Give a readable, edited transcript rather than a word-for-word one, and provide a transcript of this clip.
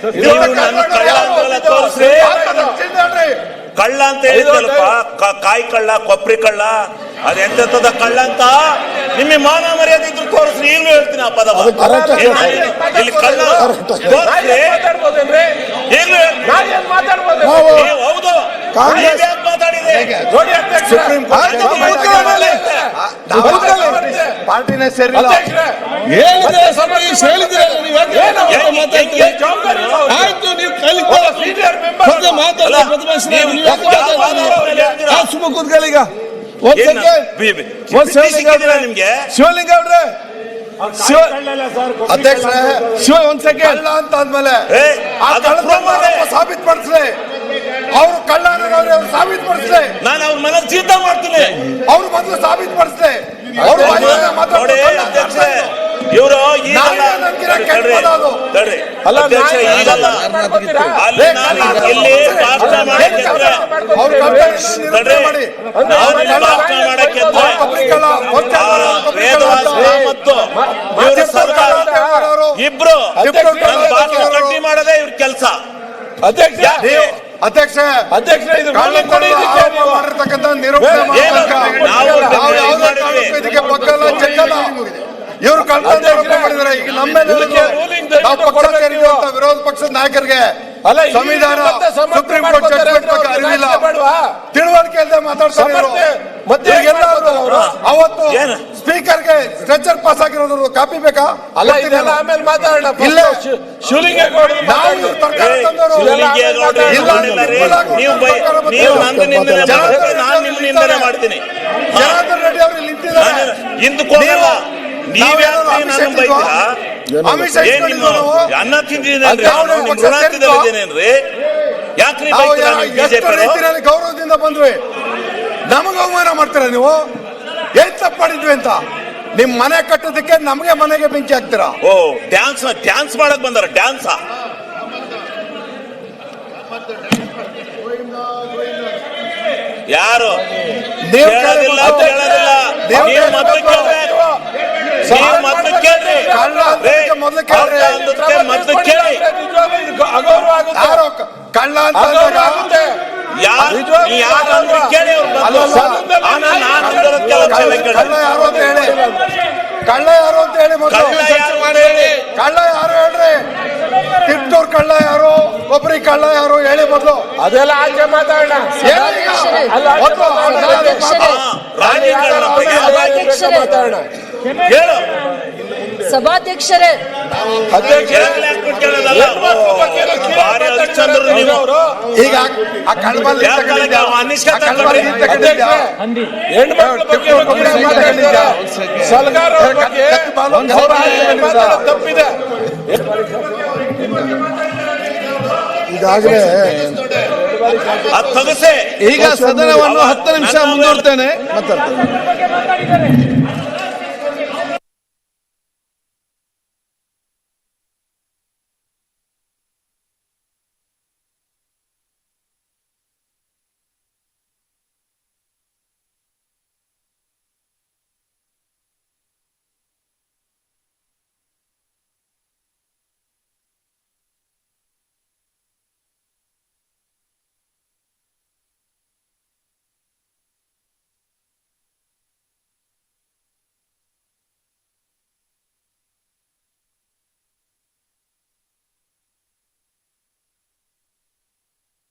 ನೀವು ನನ್ನ ಕಳ್ಳ ಅಂತ ತೋರಿಸ್ರಿ. ಕಳ್ಳ ಅಂತ ಹೇಳಿದ್ರಲ್ಪ, ಕಾಯಿ ಕಳ್ಳ, ಕೊಬ್ಬರಿ ಕಳ್ಳ, ಅದೆಂತದ ಕಳ್ಳ ಅಂತ ನಿಮ್ಮ ಮಾನ ಮರ್ಯಾದೆ ಇದ್ರು ತೋರಿಸ್ರಿ. ಈಗಲೂ ಹೇಳ್ತೀನಿ ಆ ಪದ ಇಲ್ಲಿ ಕಳ್ಳ ತೋರಿಸ್ರಿ. ಈಗಲೂ ಹೌದು ಮಾತಾಡಿದೆ ಸುಪ್ರೀಂ ಪಾರ್ಟಿನೇ ಸೇರಿಲ್ಲ ಆಯ್ತು. ನೀವು ಸುಮ್ಮ ಕೂತ್ಕೊಳ್ಳಿ. ಈಗ ನಿಮ್ಗೆ ಶಿವಲಿಂಗ ಅವ್ರೆ, ಅಧ್ಯಕ್ಷ ಒಂದ್ ಸೆಕೆಂಡ್ ಅಂತ ಆದ್ಮೇಲೆ ಸಾಬೀತ್ ಪಡಿಸ್ಲಿ. ಅವ್ರು ಕಳ್ಳ ಅವ್ರು ಸಾಬೀತ್ ಪಡಿಸ್ಲಿ. ನಾನು ಅವ್ರ ಮನೆ ಜೀತ ಮಾಡ್ತೀನಿ. ಅವ್ರು ಮೊದಲು ಸಾಬೀತ್ ಪಡಿಸ್ಲಿ. ಅವ್ರು ಇವರು ಇಬ್ರು ಗಟ್ಟಿ ಮಾಡದೆ ಇವ್ರ ಕೆಲಸ. ಅಧ್ಯಕ್ಷ ಮಾಡಿರ್ತಕ್ಕಂಥ ನಿರೂಪಣೆ ಇದಕ್ಕೆ ಬಗ್ಗಲ್ಲ ಚೆಕ್ಕಲ್ಲ. ಇವರು ಕಳ್ತನ ಮಾಡಿದ್ದಾರೆ. ಈಗ ನಮ್ಮ ಪಕ್ಷ ಸೇರಿರುವಂತ ವಿರೋಧ ಪಕ್ಷದ ನಾಯಕರಿಗೆ ಸಂವಿಧಾನ, ಸುಪ್ರೀಂ ಕೋರ್ಟ್ ಜಡ್ಜ್ಮೆಂಟ್ ಬಗ್ಗೆ ಅರಿವಿಲ್ಲ, ತಿಳುವಳಿಕೆ ಇಲ್ಲದೆ ಮಾತಾಡ್ತಾರೆ. ಅವತ್ತು ಸ್ಪೀಕರ್ಗೆ ಸ್ಟ್ರೆಚರ್ ಪಾಸ್ ಆಗಿರೋದು ಕಾಪಿ ಬೇಕಾ? ಆಮೇಲೆ ಮಾತಾಡೋಣ. ಮಾಡ್ತೀನಿ. ಜನಾರ್ದನ್ ರೆಡ್ಡಿ ಅವರು ಇಲ್ಲಿ ನಿಂತಿದ್ದಾರೆ. ಅನ್ನ ತಿಂದಿದ್ದೇನ್ರಿ? ಯಾಕ್ರಿ ಗೌರವದಿಂದ ಬಂದ್ವಿ, ನಮಗ ಅವಮಾನ ಮಾಡ್ತೀರಾ ನೀವು? ಏನ್ ತಪ್ಪು ಮಾಡಿದ್ವಿ ಅಂತ? ನಿಮ್ ಮನೆ ಕಟ್ಟೋದಕ್ಕೆ ನಮಗೆ ಮನೆಗೆ ಬೆಂಕಿ ಹಾಕ್ತೀರಾ? ಓ, ಡ್ಯಾನ್ಸ್ ಮಾಡಕ್ ಬಂದಾರ. ಡ್ಯಾನ್ಸ್ ಯಾರು ಕೇಳೋದಿಲ್ಲ. ಕಳ್ಳ ಅಂತ ಕಳ್ಳ ಯಾರು ಅಂತ ಹೇಳಿ ಮೊದಲು. ಕಳ್ಳ ಯಾರು ಹೇಳ್ರಿ? ಟಿಪ್ಟೂರ್ ಕಳ್ಳ ಯಾರು? ಕೊಬ್ಬರಿ ಕಳ್ಳ ಯಾರು ಹೇಳಿ ಮೊದಲು. ಅದೆಲ್ಲ ಆಚೆ ಮಾತಾಡೋಣ. ಸಭಾಧ್ಯಕ್ಷರೇ, ಈಗ ಆ ಕಳ್ಬಲ್ಲಿ ತಪ್ಪಿದೆ. ಈಗಾಗಲೇ ಈಗ ಸದನವನ್ನು 10 ನಿಮಿಷ ಮುಂದೂಡ್ತೇನೆ. ಮಾತಾಡ್ತೇನೆ.